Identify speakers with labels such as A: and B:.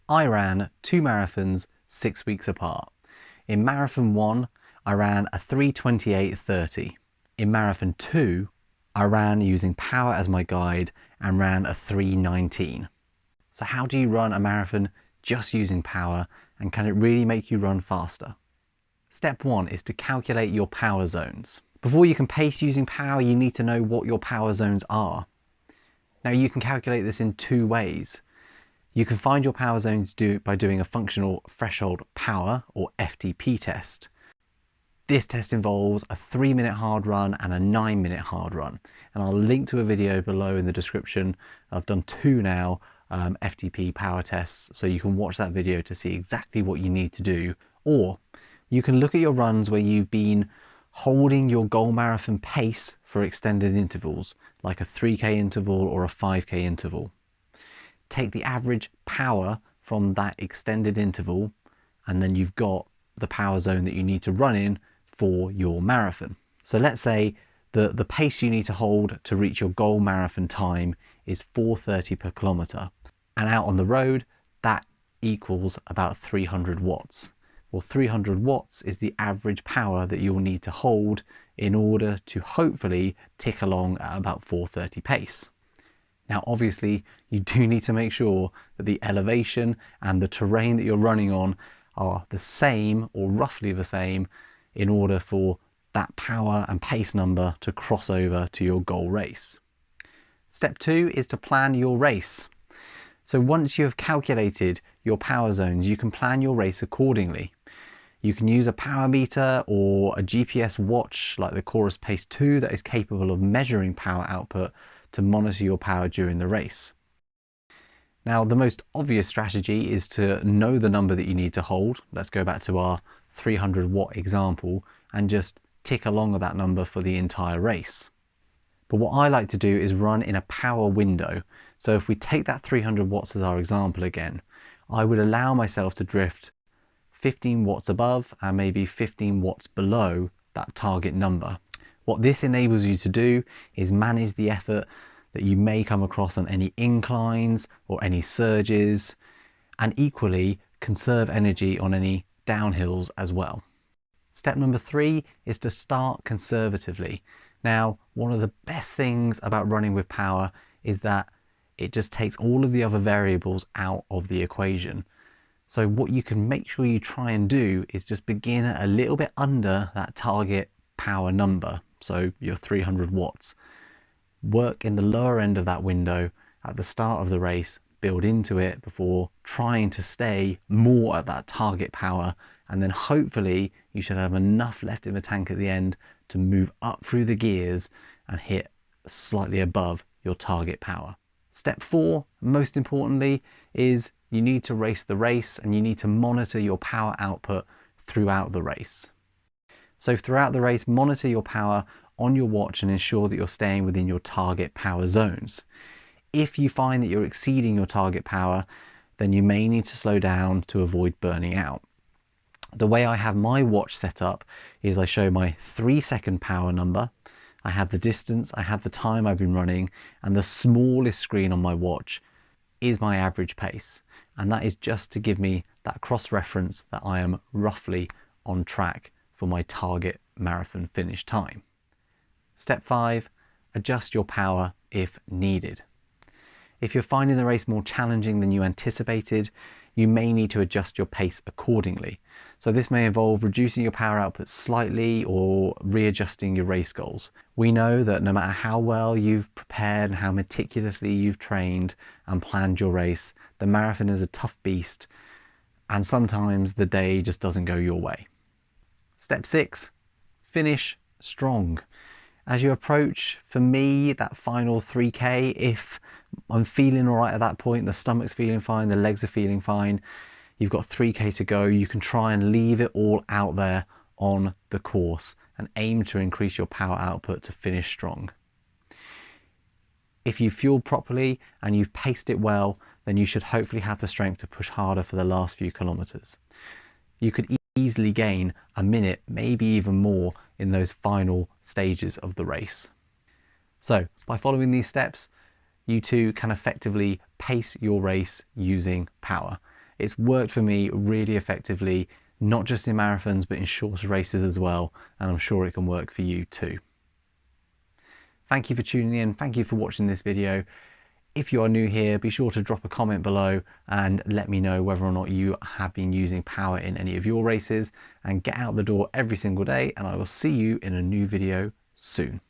A: I ran 2 marathons 6 weeks apart. In marathon 1, I ran a 3:28:30. In marathon 2, I ran using power as my guide and ran a 3:19. So how do you run a marathon just using power, and can it really make you run faster? Step 1 is to calculate your power zones. Before you can pace using power, you need to know what your power zones are. Now you can calculate this in 2 ways. You can find your power zones by doing a functional threshold power or FTP test. This test involves a 3-minute hard run and a 9-minute hard run. And I'll link to a video below in the description. I've done 2 now, FTP power tests, so you can watch that video to see exactly what you need to do. Or you can look at your runs where you've been holding your goal marathon pace for extended intervals, like a 3K interval or a 5K interval. Take the average power from that extended interval, and then you've got the power zone that you need to run in for your marathon. So let's say the pace you need to hold to reach your goal marathon time is 4:30 per kilometer. And out on the road, that equals about 300 watts. Well, 300 watts is the average power that you'll need to hold in order to hopefully tick along at about 4:30 pace. Now, obviously, you do need to make sure that the elevation and the terrain that you're running on are the same or roughly the same in order for that power and pace number to cross over to your goal race. Step 2 is to plan your race. So once you have calculated your power zones, you can plan your race accordingly. You can use a power meter or a GPS watch like the Chorus Pace 2 that is capable of measuring power output to monitor your power during the race. Now, the most obvious strategy is to know the number that you need to hold. Let's go back to our 300 watt example and just tick along at that number for the entire race. But what I like to do is run in a power window. So if we take that 300 watts as our example again, I would allow myself to drift 15 watts above and maybe 15 watts below that target number. What this enables you to do is manage the effort that you may come across on any inclines or any surges, and equally conserve energy on any downhills as well. Step number 3 is to start conservatively. Now, one of the best things about running with power is that it just takes all of the other variables out of the equation. So what you can make sure you try and do is just begin a little bit under that target power number. So your 300 watts. Work in the lower end of that window at the start of the race, build into it before trying to stay more at that target power, and then hopefully you should have enough left in the tank at the end to move up through the gears and hit slightly above your target power. Step 4, most importantly, is you need to race the race and you need to monitor your power output throughout the race. So throughout the race, monitor your power on your watch and ensure that you're staying within your target power zones. If you find that you're exceeding your target power, then you may need to slow down to avoid burning out. The way I have my watch set up is I show my 3-second power number, I have the distance, I have the time I've been running, and the smallest screen on my watch is my average pace. And that is just to give me that cross-reference that I am roughly on track for my target marathon finish time. Step 5, adjust your power if needed. If you're finding the race more challenging than you anticipated, you may need to adjust your pace accordingly. So this may involve reducing your power output slightly or readjusting your race goals. We know that no matter how well you've prepared and how meticulously you've trained and planned your race, the marathon is a tough beast, and sometimes the day just doesn't go your way. Step 6, finish strong. As you approach, for me, that final 3K, if I'm feeling all right at that point, the stomach's feeling fine, the legs are feeling fine, you've got 3K to go, you can try and leave it all out there on the course and aim to increase your power output to finish strong. If you fueled properly and you've paced it well, then you should hopefully have the strength to push harder for the last few kilometers. You could easily gain a minute, maybe even more, in those final stages of the race. So by following these steps, you too can effectively pace your race using power. It's worked for me really effectively, not just in marathons, but in shorter races as well. And I'm sure it can work for you too. Thank you for tuning in. Thank you for watching this video. If you are new here, be sure to drop a comment below and let me know whether or not you have been using power in any of your races, and get out the door every single day, and I will see you in a new video soon.